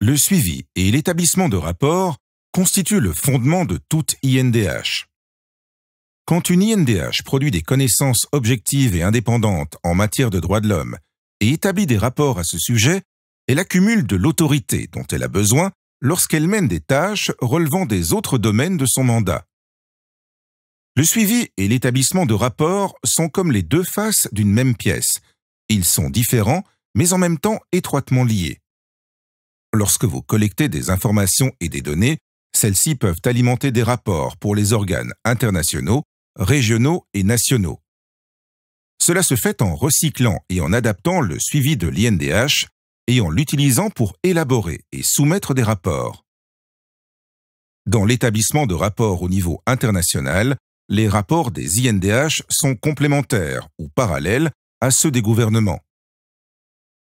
Le suivi et l'établissement de rapports constituent le fondement de toute INDH. Quand une INDH produit des connaissances objectives et indépendantes en matière de droits de l'homme et établit des rapports à ce sujet, elle accumule de l'autorité dont elle a besoin lorsqu'elle mène des tâches relevant des autres domaines de son mandat. Le suivi et l'établissement de rapports sont comme les deux faces d'une même pièce. Ils sont différents, mais en même temps étroitement liés. Lorsque vous collectez des informations et des données, celles-ci peuvent alimenter des rapports pour les organes internationaux, régionaux et nationaux. Cela se fait en recyclant et en adaptant le suivi de l'INDH et en l'utilisant pour élaborer et soumettre des rapports. Dans l'établissement de rapports au niveau international, les rapports des INDH sont complémentaires ou parallèles à ceux des gouvernements.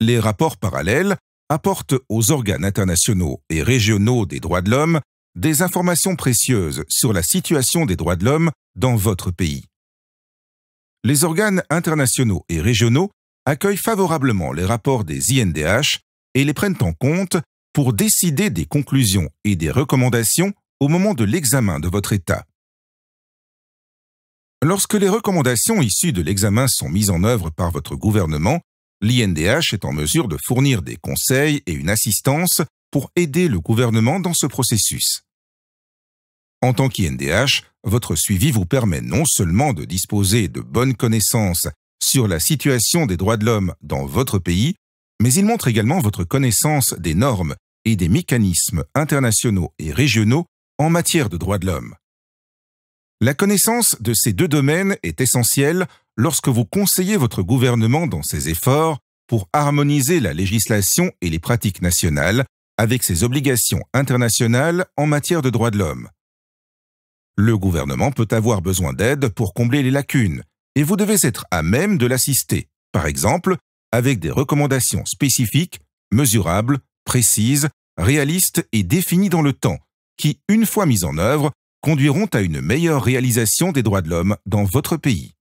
Les rapports parallèles apportent aux organes internationaux et régionaux des droits de l'homme des informations précieuses sur la situation des droits de l'homme dans votre pays. Les organes internationaux et régionaux accueillent favorablement les rapports des INDH et les prennent en compte pour décider des conclusions et des recommandations au moment de l'examen de votre État. Lorsque les recommandations issues de l'examen sont mises en œuvre par votre gouvernement, l'INDH est en mesure de fournir des conseils et une assistance pour aider le gouvernement dans ce processus. En tant qu'INDH, votre suivi vous permet non seulement de disposer de bonnes connaissances sur la situation des droits de l'homme dans votre pays, mais il montre également votre connaissance des normes et des mécanismes internationaux et régionaux en matière de droits de l'homme. La connaissance de ces deux domaines est essentielle lorsque vous conseillez votre gouvernement dans ses efforts pour harmoniser la législation et les pratiques nationales avec ses obligations internationales en matière de droits de l'homme. Le gouvernement peut avoir besoin d'aide pour combler les lacunes et vous devez être à même de l'assister, par exemple avec des recommandations spécifiques, mesurables, précises, réalistes et définies dans le temps, qui, une fois mises en œuvre, conduiront à une meilleure réalisation des droits de l'homme dans votre pays.